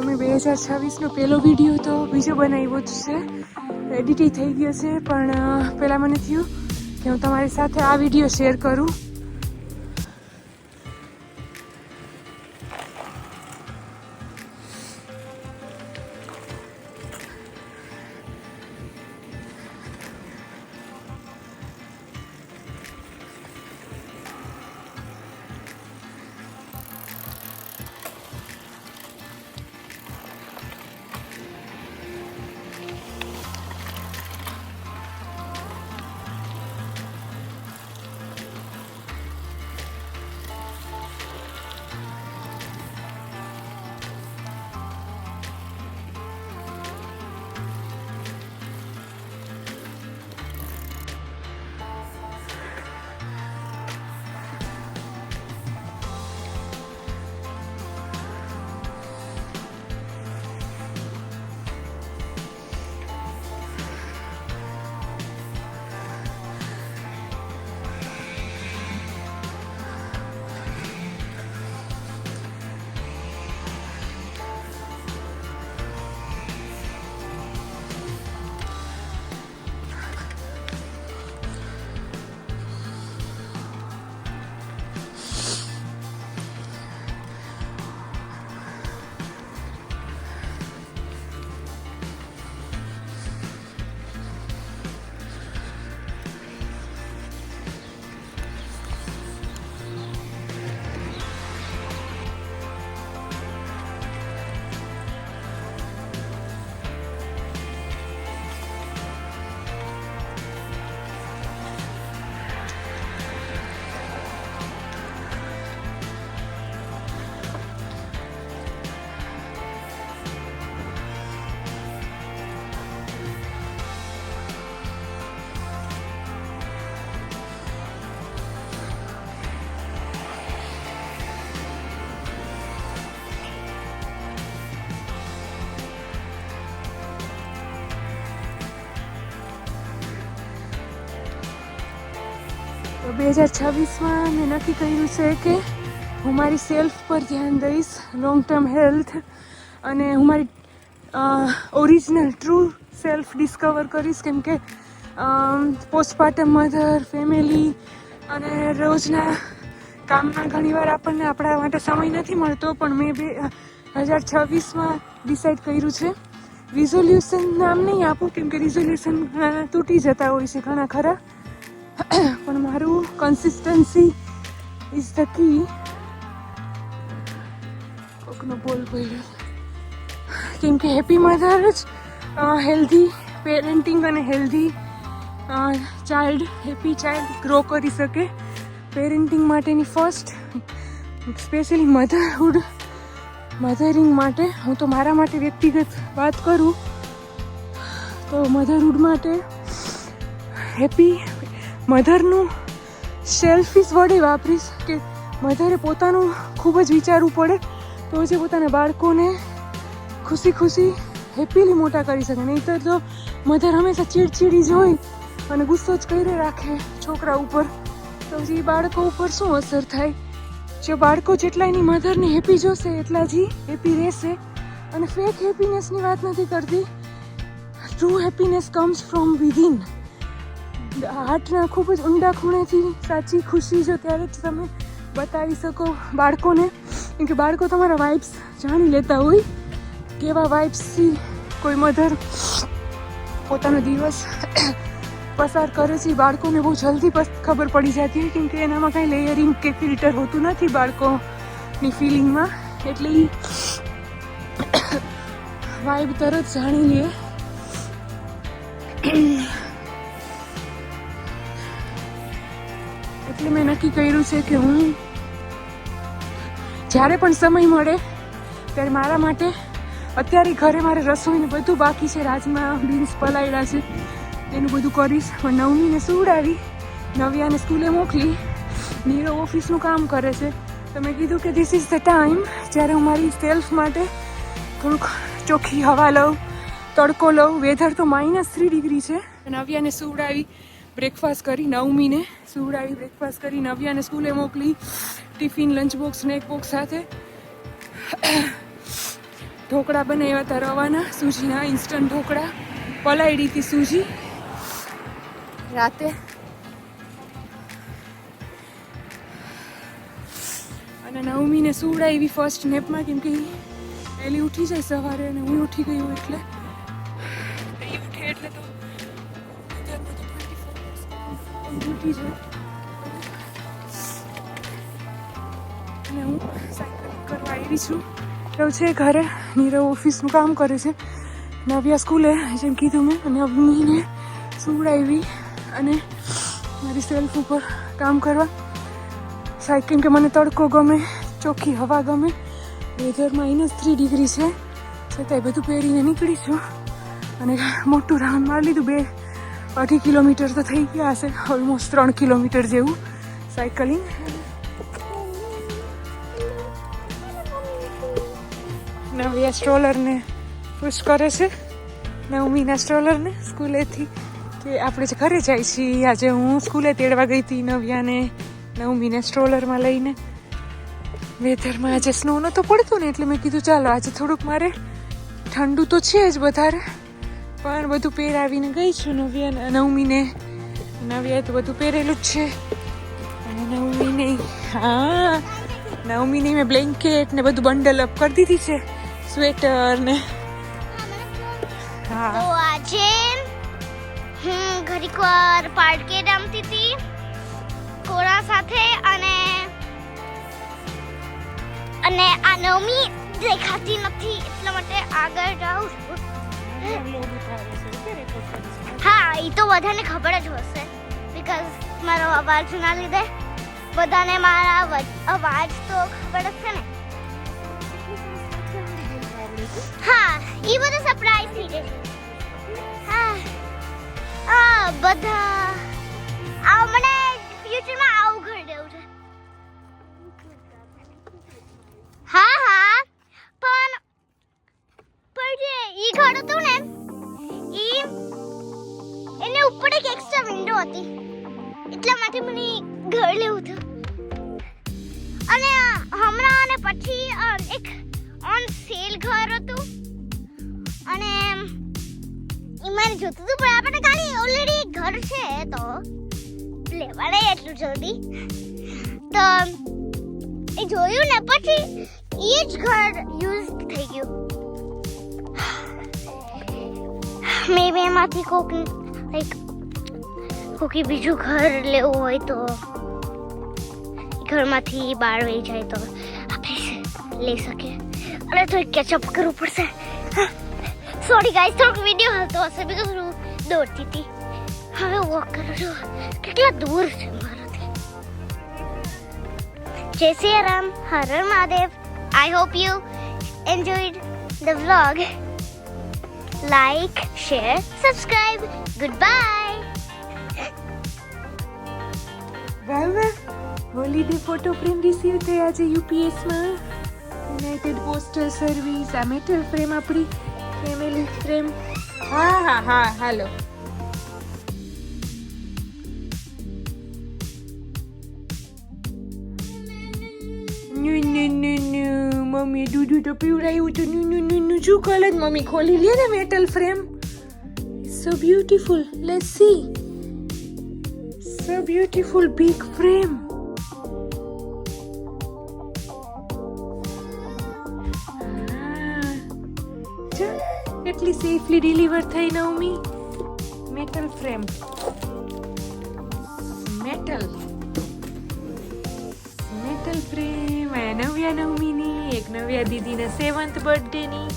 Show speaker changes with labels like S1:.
S1: તો મેં 2026નો પહેલો વિડીયો તો બીજો બનાવ્યો જ છે, એડિટ થઈ ગયો છે, પણ પહેલાં મને થયું કે હું તમારી સાથે આ વિડીયો શેર કરું. તો 2026માં મેં નક્કી કર્યું છે કે હું મારી સેલ્ફ પર ધ્યાન દઈશ, લોંગ ટર્મ હેલ્થ, અને હું મારી ઓરિજિનલ ટ્રુ સેલ્ફ ડિસ્કવર કરીશ. કેમ કે પોસ્ટપાર્ટમ મધર, ફેમિલી અને રોજના કામમાં ઘણીવાર આપણને આપણા માટે સમય નથી મળતો, પણ મેં 2026માં ડિસાઈડ કર્યું છે. રિઝોલ્યુશન નામ નહીં આપું, કેમ કે રિઝોલ્યુશન તૂટી જતા હોય છે ઘણા ખરા, પણ મારું કન્સિસ્ટન્સી ઇઝ ધ કી. કોકનો બોલ પડ્યો. કેમ કે હેપી મધર જ હેલ્ધી પેરેન્ટિંગ અને healthy child, happy child grow કરી શકે. પેરેન્ટિંગ માટેની ફર્સ્ટ, સ્પેશિયલી મધરિંગ માટે, હું તો મારા માટે વ્યક્તિગત વાત કરું તો મધરહુડ માટે હેપી મધરનું સેલ્ફિશ વર્ડ વાપરીશ કે મધરે પોતાનું ખૂબ જ વિચારવું પડે તો જે પોતાના બાળકોને ખુશી ખુશી હેપીલી મોટા કરી શકે. નહીંતર તો મધર હંમેશા ચીડચીડી જ હોય અને ગુસ્સો જ કરી રાખે છોકરા ઉપર, તો જે બાળકો ઉપર શું અસર થાય? જો બાળકો જેટલા એની મધરને હેપી જોશે એટલા જ હેપી રહેશે. અને ફેક હેપીનેસની વાત નથી કરતી, true happiness comes from within. હાર્ટના ખૂબ જ ઊંડા ખૂણેથી સાચી ખુશી જો ત્યારે જ તમે બતાવી શકો બાળકોને. કેમ કે બાળકો તમારા વાઇબ્સ જાણી લેતા હોય, કેવા વાઇબ્સથી કોઈ મધર પોતાનો દિવસ પસાર કરે છે. બાળકોને બહુ જલ્દી ખબર પડી જતી હોય, કેમ કે એનામાં કાંઈ લેયરિંગ કે ફિલ્ટર હોતું નથી બાળકોની ફિલિંગમાં, એટલે વાઇબ તરત જાણી લે. એટલે મેં નક્કી કર્યું છે કે હું જ્યારે પણ સમય મળે ત્યારે મારા માટે, અત્યારે ઘરે મારે રસોઈને બધું બાકી છે, રાજમા બીન્સ પલાળ્યા છે, એનું બધું કરીશ. પણ નવમીને સુવડાવી, નવ્યાને સ્કૂલે મોકલી, નીરવ ઓફિસનું કામ કરે છે, તો મેં કીધું કે ધીસ ઇઝ ધ ટાઈમ જ્યારે હું મારી સેલ્ફ માટે થોડુંક ચોખ્ખી હવા લઉં, તડકો લઉં. વેધર તો -3 ડિગ્રી છે. નવ્યાને સુવડાવી, બ્રેકફાસ્ટ કરી, નવમીને સુવડાવી, બ્રેકફાસ્ટ કરી, નવ્યાને સ્કૂલે મોકલી, tiffin, lunch box, snack box સાથે ઢોકળા બનાવ્યા હતા રવાના, સૂજીના ઇન્સ્ટન્ટ ઢોકળા. પલાળી હતી સૂજી રાતે. અને નવમીને સુવડાવી ફર્સ્ટ નેપમાં, કેમ કે પહેલી ઉઠી જાય સવારે અને હું ઉઠી ગઈ હું એટલે એ ઉઠે એટલે તો ઉઠી જાય. અને હું સાયકલિંગ કરવા આવી છું. નીરવ છે ઘરે, નીરવ ઓફિસનું કામ કરે છે, નવ્યા સ્કૂલે જેમ કીધું મેં. અને નવમીને સુવડાવી અને મારી સેલ્ફ ઉપર કામ કરવા સાયકલિંગ, કે મને તડકો ગમે, ચોખ્ખી હવા ગમે. વેધર -3 ડિગ્રી છે, છતાંય બધું પહેરીને નીકળી છું. અને મોટું રાઉન્ડ મારી લીધું. 2-2.5 કિલોમીટર તો થઈ ગયા હશે, ઓલમોસ્ટ 3 કિલોમીટર જેવું સાયકલિંગ. નવ્યા સ્ટ્રોલરને પુશ કરે છે, નવમીના સ્ટ્રોલરને સ્કૂલેથી, કે આપણે જે ઘરે જાય છીએ. આજે હું સ્કૂલે તેડવા ગઈ હતી નવ્યાને નવમીને સ્ટ્રોલરમાં લઈને. વેધરમાં આજે સ્નો નહોતો પડતો ને, એટલે મેં કીધું ચાલો આજે થોડુંક, મારે ઠંડુ તો છે જ વધારે, પણ બધું પહેરાવીને ગઈ છું નવમીને. નવ્યાએ તો બધું પહેરેલું જ છે. અને નવમીને નવમીને મેં બ્લેન્કેટ ને બધું બંડલ અપ કરી દીધી છે, સ્વેટર ને.
S2: તો આજે હું ઘડીક વાર પાર્કે રમતી હતી કોરા સાથે. અને આ નવમી દેખાતી નથી એટલા માટે આગળ જાઉં છું. હા, એ તો બધાને ખબર જ હશે, બીકોઝ મારો અવાજના લીધે બધાને મારા અવાજ તો ખબર જ છે ને. હા, એ બધું સરપ્રાઈઝ થઈ જશે. હા, બધા મને ફ્યુચરમાં આવું ઘર દેવું છે. હા, પણ જે ઈ ઘર હતું ને, એને ઉપર એક એક્સ્ટ્રા વિન્ડો હતી, એટલા માટે મને ઘર લેવું હતું. અને હમણાં અને પછી એક ઓન સેલ ઘર હતું, અને મને જોતું હતું, પણ આપણે ખાલી ઓલરેડી એક ઘર છે તો લેવા નહીં એટલું જલ્દી. તો એ જોયું ને પછી એ જ ઘર યુઝ થઈ ગયું. મે બી એમાંથી કોઈક બીજું ઘર લેવું હોય તો ઘરમાંથી બહાર વહી જાય તો આપણે લઈ શકીએ. અને થોડી કેચઅપ કરવું પડશે. સોરી ગાઈસ, થોડોક વિડીયો હાલતો હશે બીકોઝ હું દોડતી હતી. હવે વોક કરું છું. કેટલા દૂર છે મારાથી. જય Shri Ram, Har Har Mahadev. I hope you enjoyed the vlog. Like, share, subscribe. Goodbye.
S1: વાહ, હોલીડે ફોટો ફ્રેમ રિસીવ થઈ આજે UPSમાં. United Postal Service. આ મેટલ ફ્રેમ આપણી ફેમિલી ફ્રેમ. હા, હાલો. મમ્મી દૂધ તો પીવડાવ્યું તો શું કલર? મમ્મી ખોલી લે ને metal frame. So beautiful. Let's see. So beautiful big frame. કેટલી સેફલી ડિલિવર થઈ Navmi. Metal frame. Metal frame. Navya નવમીની, એક નવ્યા દીદીના 7th બર્થડેની.